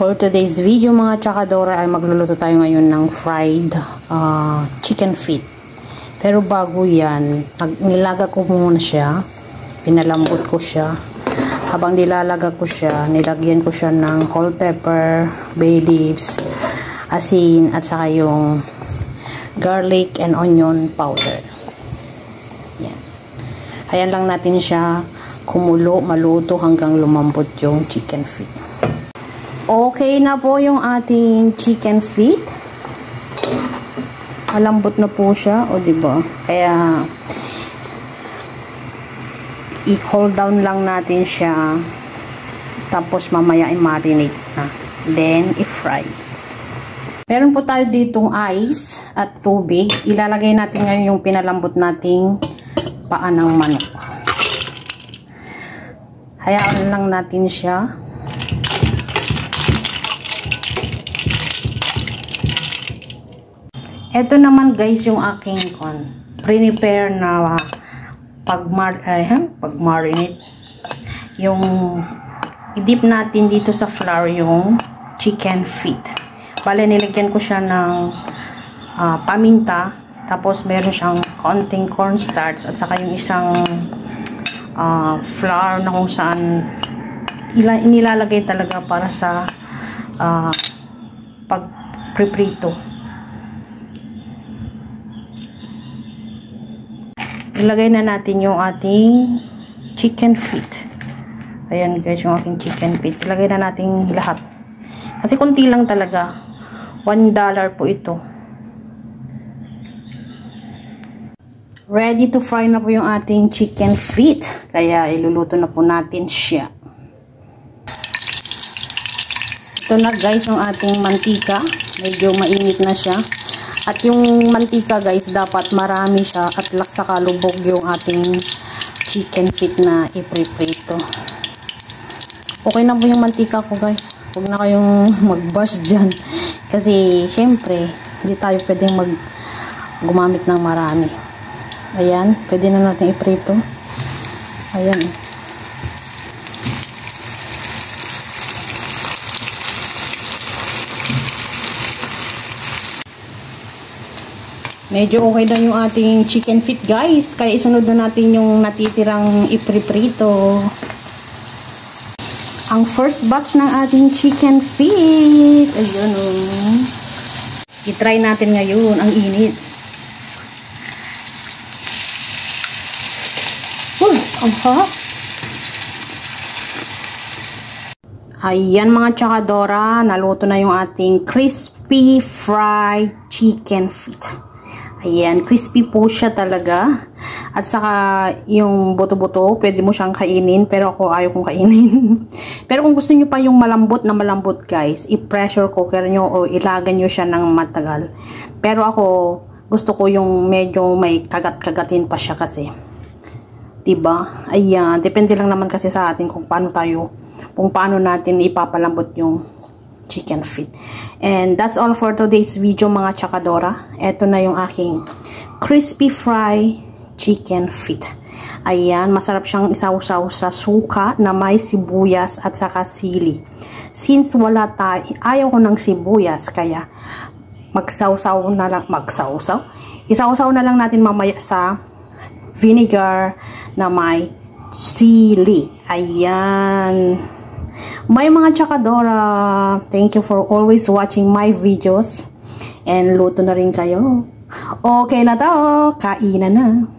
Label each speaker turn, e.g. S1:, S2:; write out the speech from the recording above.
S1: For today's video mga Chakadora ay magluluto tayo ngayon ng fried chicken feet. Pero bago yan, nilaga ko muna siya, pinalambot ko siya. Habang nilalaga ko siya, nilagyan ko siya ng whole pepper, bay leaves, asin, at saka yung garlic and onion powder. Yan. Ayan lang natin siya kumulo, maluto hanggang lumambot yung chicken feet. Okay na po yung ating chicken feet. Malambot na po siya, o diba? Kaya i-hold down lang natin siya. Tapos mamaya i-marinate na. Then i-fry. Meron po tayo ditong ice at tubig. Ilalagay natin ngayon yung pinalambot nating paa ng manok. Hayaan lang natin siya. Ito naman guys yung aking prepare na pag-marinate. Yung i-dip natin dito sa flour yung chicken feet. Bale, nilagyan ko siya ng paminta. Tapos meron siyang konting cornstarch at saka yung isang flour na kung saan inilalagay talaga para sa pag-preprito. Ilagay na natin yung ating chicken feet. Ayan guys, yung ating chicken feet. Ilagay na natin lahat. Kasi konti lang talaga. $1 po ito. Ready to fry na po yung ating chicken feet. Kaya iluluto na po natin siya. Ito na guys yung ating mantika. Medyo mainit na siya. At yung mantika guys, dapat marami siya at saka lubog yung ating chicken feet na iprito. Okay na po yung mantika ko guys. Huwag na kayong mag-bash dyan. Kasi syempre, hindi tayo pwedeng gumamit ng marami. Ayan, pwede na natin iprito. Ayan. Medyo okay na yung ating chicken feet guys. Kaya isunod na natin yung natitirang ipriprito. Ang first batch ng ating chicken feet. Ayun o. I-try natin ngayon. Ang init. Ang hot. Ayan mga Chakadora. Naluto na yung ating crispy fried chicken feet. Ayan, crispy po siya talaga. At saka yung buto-buto, pwede mo siyang kainin. Pero ako ayaw kong kainin. Pero kung gusto nyo pa yung malambot na malambot guys, i-pressure cooker nyo o ilagan nyo siya ng matagal. Pero ako, gusto ko yung medyo may kagat-kagatin pa siya kasi. Diba? Ayan, depende lang naman kasi sa atin kung paano natin ipapalambot yung chicken feet. And that's all for today's video mga Chakadora. Ito na yung aking crispy fry chicken feet. Ayan, masarap siyang isawsaw sa suka na may sibuyas at saka sili. Since ayaw ko ng sibuyas, kaya isawsaw na lang natin mamaya sa vinegar na may sili. Ayan. May mga Chakadora, thank you for always watching my videos. And luto na rin kayo. Okay na to, kainan na.